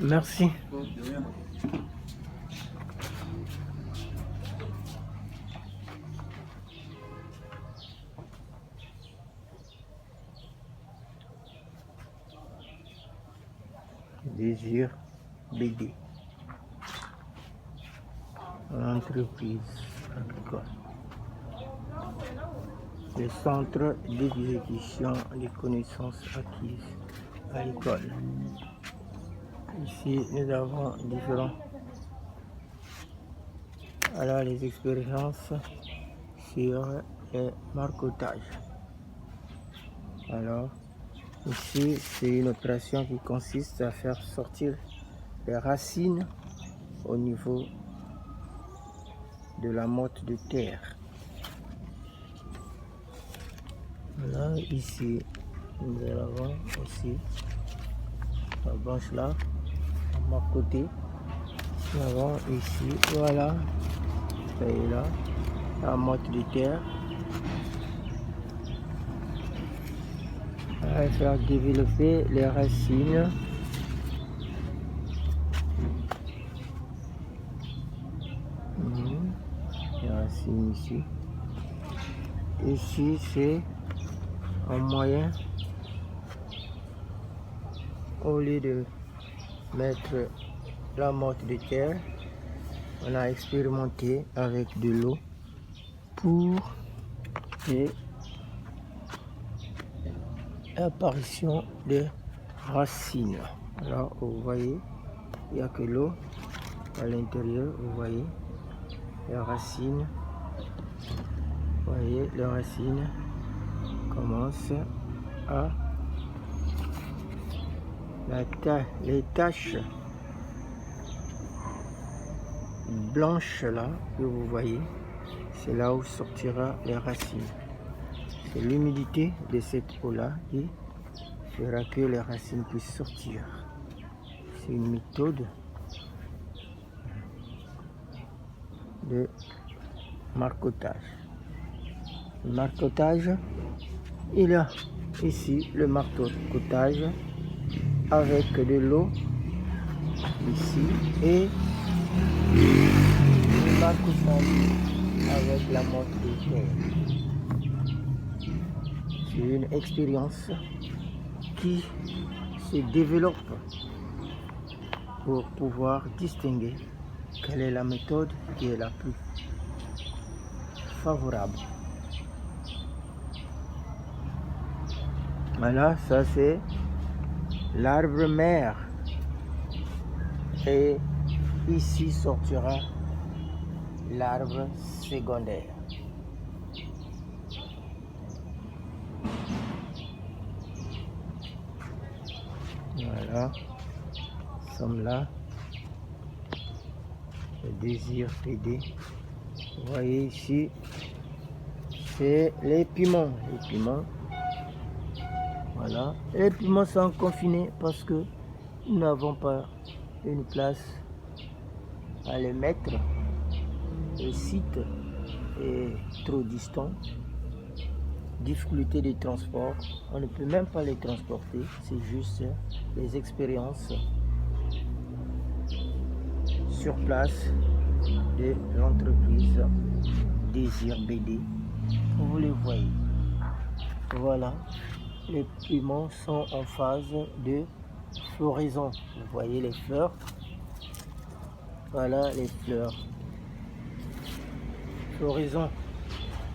Merci. Désir BD. Entreprise agricole. Le centre d'exécution des connaissances acquises à l'école. Ici, nous avons différents. Alors, les expériences sur le marcotage. Alors, ici, c'est une opération qui consiste à faire sortir les racines au niveau de la motte de terre. Là, ici, nous avons aussi la branche là, à mon côté. Nous avons ici, voilà, et là, la motte de terre. On va faire développer les racines. Les racines ici. Ici, c'est en moyen, au lieu de mettre la motte de terre, on a expérimenté avec de l'eau pour l'apparition des racines. Alors, vous voyez, il n'y a que l'eau à l'intérieur, vous voyez les racines. Vous voyez, les racines commencent à les taches blanches là que vous voyez, c'est là où sortira les racines. C'est l'humidité de cette eau là qui fera que les racines puissent sortir. C'est une méthode de marcotage. Le marcotage, il y a ici le marcotage avec de l'eau ici et le marcotage avec la motte de terre. C'est une expérience qui se développe pour pouvoir distinguer quelle est la méthode qui est la plus favorable. Voilà, ça c'est l'arbre mère. Et ici sortira l'arbre secondaire. Voilà, nous sommes là. Le désir PD. Vous voyez ici, c'est les piments. Les piments. Voilà. Les piments sont confinés parce que nous n'avons pas une place à les mettre. Le site est trop distant. Difficulté de transport. On ne peut même pas les transporter. C'est juste les expériences sur place de l'entreprise Désir BD. Vous les voyez. Voilà. Les piments sont en phase de floraison. Vous voyez les fleurs. Voilà les fleurs. Floraison.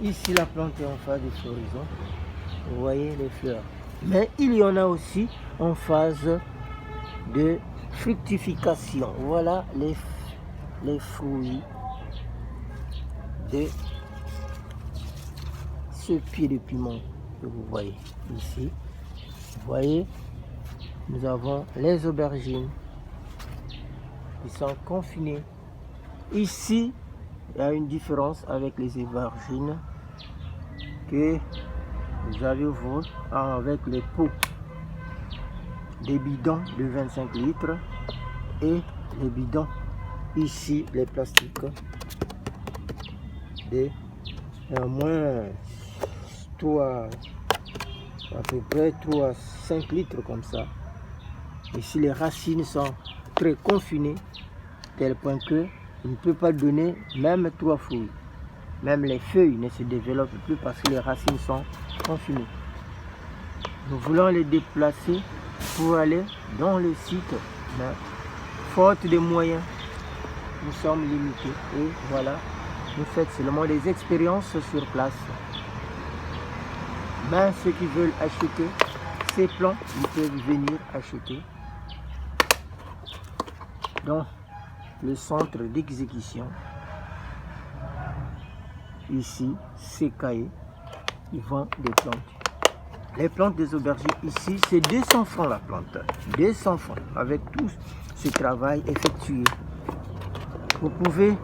Ici, la plante est en phase de floraison. Vous voyez les fleurs. Mais il y en a aussi en phase de fructification. Voilà les fruits de ce pied de piment que vous voyez ici. Vous voyez, nous avons les aubergines qui sont confinées. Ici, il y a une différence avec les aubergines que vous avez vous avec les pots des bidons de 25 litres et les bidons ici, les plastiques de moins à peu près 3 à 5 litres comme ça. Ici, les racines sont très confinées, tel point que il ne peut pas donner même 3 fruits. Même les feuilles ne se développent plus parce que les racines sont confinées. Nous voulons les déplacer pour aller dans le site, mais faute de moyens, nous sommes limités. Et voilà, nous faisons seulement des expériences sur place. Mais ceux qui veulent acheter ces plants, ils peuvent venir acheter dans le centre d'exécution. Ici, CKE, ils vendent des plantes. Les plantes des aubergines ici, c'est 200 francs la plante. 200 francs avec tout ce travail effectué. Vous pouvez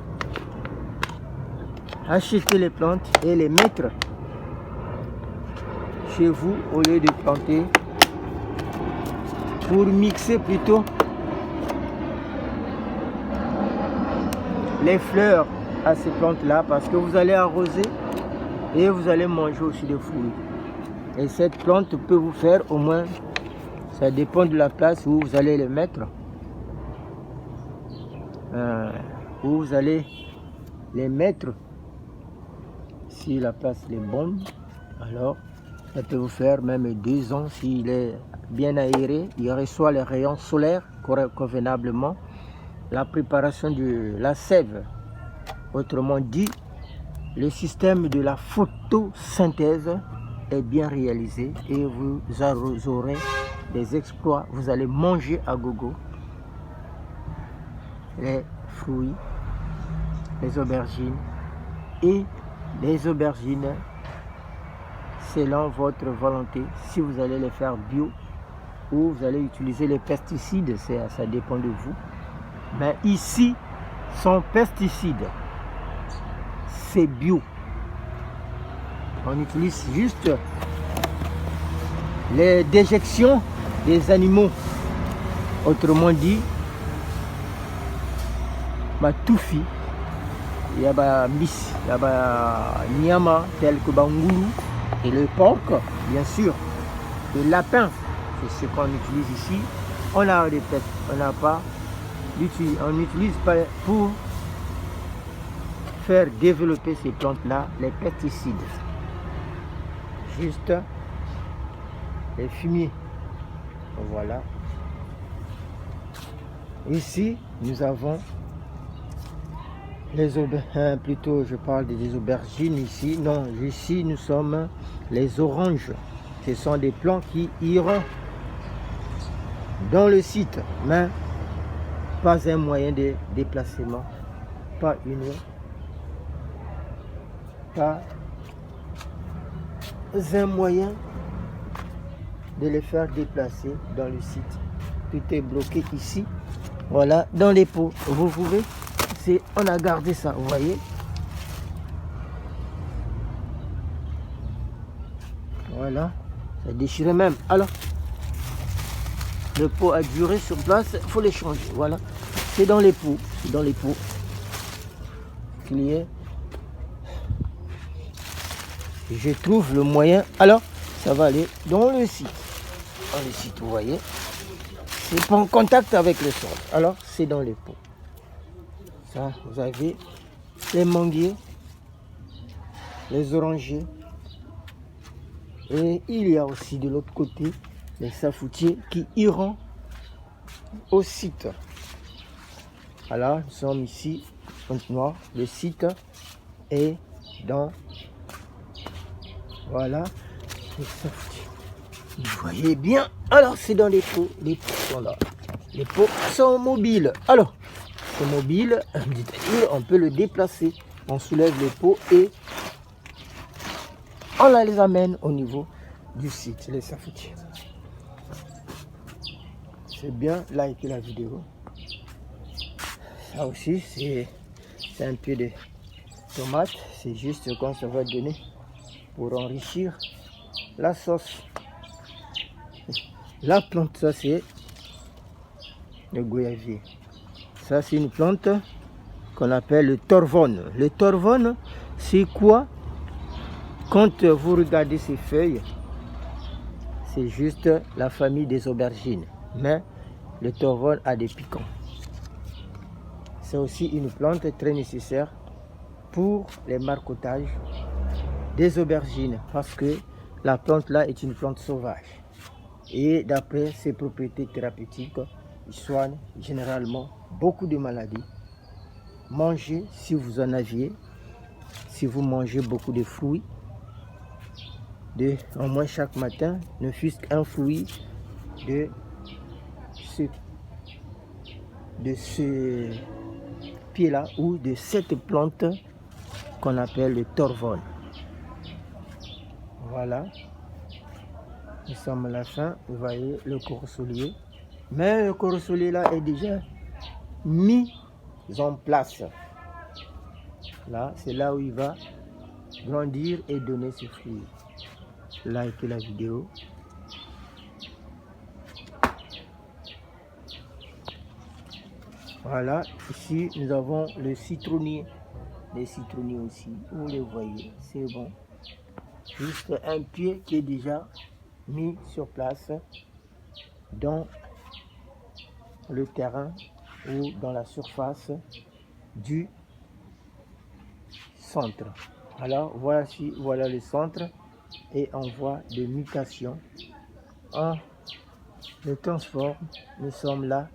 acheter les plantes et les mettre chez vous au lieu de planter pour mixer plutôt les fleurs à ces plantes là parce que vous allez arroser et vous allez manger aussi des fruits. Et cette plante peut vous faire au moins, ça dépend de la place où vous allez les mettre, où vous allez les mettre. Si la place est bonne, alors ça peut vous faire même 2 ans s'il est bien aéré. Il reçoit les rayons solaires convenablement. La préparation de la sève, autrement dit, le système de la photosynthèse est bien réalisé et vous aurez des exploits. Vous allez manger à gogo les fruits, les aubergines et les aubergines selon votre volonté. Si vous allez les faire bio ou vous allez utiliser les pesticides, ça dépend de vous. Mais ici, sans pesticides, c'est bio. On utilise juste les déjections des animaux. Autrement dit, ma toufi, il y a mis, il y a nyama tel que bangoulou et le porc, bien sûr, le lapin, c'est ce qu'on utilise ici. On a des pestes, on n'a pas, on n'utilise pas pour faire développer ces plantes-là les pesticides. Juste les fumiers. Voilà. Ici, nous avons les aubergines, plutôt je parle des aubergines ici. Non, ici nous sommes les oranges. Ce sont des plants qui iront dans le site, mais pas un moyen de déplacement, pas un moyen de les faire déplacer dans le site. Tout est bloqué ici. Voilà, dans les pots. Vous pouvez, on a gardé ça, vous voyez. Voilà, ça déchire même. Alors, le pot a duré sur place, il faut les changer. Voilà, c'est dans les pots, qu'il y ait. Je trouve le moyen. Alors, ça va aller dans le site. Dans le site, vous voyez. C'est pas en contact avec le sol. Alors, c'est dans les pots. Ça, vous avez les manguiers, les orangers. Et il y a aussi de l'autre côté les safoutiers qui iront au site. Alors, nous sommes ici, Pointe-Noire. Le site est dans... Voilà, les safoutiers. Vous voyez bien. Alors, c'est dans les pots. Les pots sont là. Les pots sont mobiles. Alors, c'est mobile, on peut le déplacer. On soulève les pots et on les amène au niveau du site, les safoutiers. C'est bien, likez la vidéo. Ça aussi, c'est un peu de tomates. C'est juste quand ça va donner pour enrichir la sauce. La plante, ça c'est le goyavier. Ça c'est une plante qu'on appelle le torvone. Le torvone, c'est quoi? Quand vous regardez ces feuilles, c'est juste la famille des aubergines. Mais le torvone a des piquants. C'est aussi une plante très nécessaire pour les marcotages des aubergines parce que la plante là est une plante sauvage. Et d'après ses propriétés thérapeutiques, il soigne généralement beaucoup de maladies. Mangez si vous en aviez, si vous mangez beaucoup de fruits, au moins chaque matin, ne fût-ce qu'un fruit de ce pied-là ou de cette plante qu'on appelle le torvone. Voilà. Nous sommes à la fin. Vous voyez le corosolier. Mais le corosolier là est déjà mis en place. Là, c'est là où il va grandir et donner ses fruits. Likez la vidéo. Voilà, ici nous avons le citronnier. Les citronniers aussi, vous les voyez, c'est bon. Juste un pied qui est déjà mis sur place dans le terrain ou dans la surface du centre. Alors voici, voilà le centre et on voit des mutations. On le transforme. Nous sommes là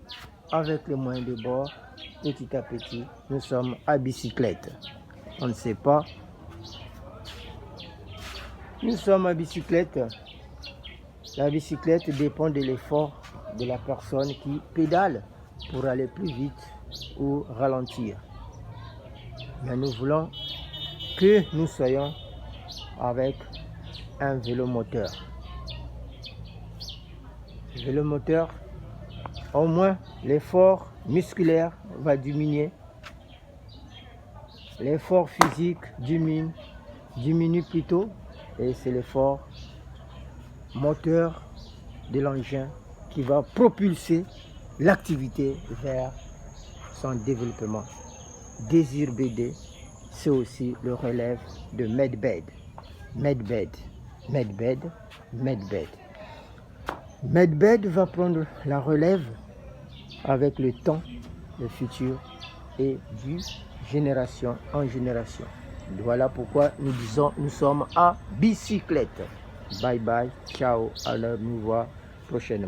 avec les moyens de bord. Petit à petit, nous sommes à bicyclette. On ne sait pas. Nous sommes à bicyclette. La bicyclette dépend de l'effort de la personne qui pédale pour aller plus vite ou ralentir. Mais nous voulons que nous soyons avec un vélomoteur. Vélomoteur, au moins l'effort musculaire va diminuer. L'effort physique diminue plutôt et c'est l'effort moteur de l'engin qui va propulser l'activité vers son développement. Désir BD, c'est aussi le relève de Medbed. Medbed, Medbed, Medbed. Medbed va prendre la relève avec le temps, le futur et du génération en génération. Voilà pourquoi nous disons nous sommes à bicyclette. Bye bye, ciao, à la nous voir prochainement.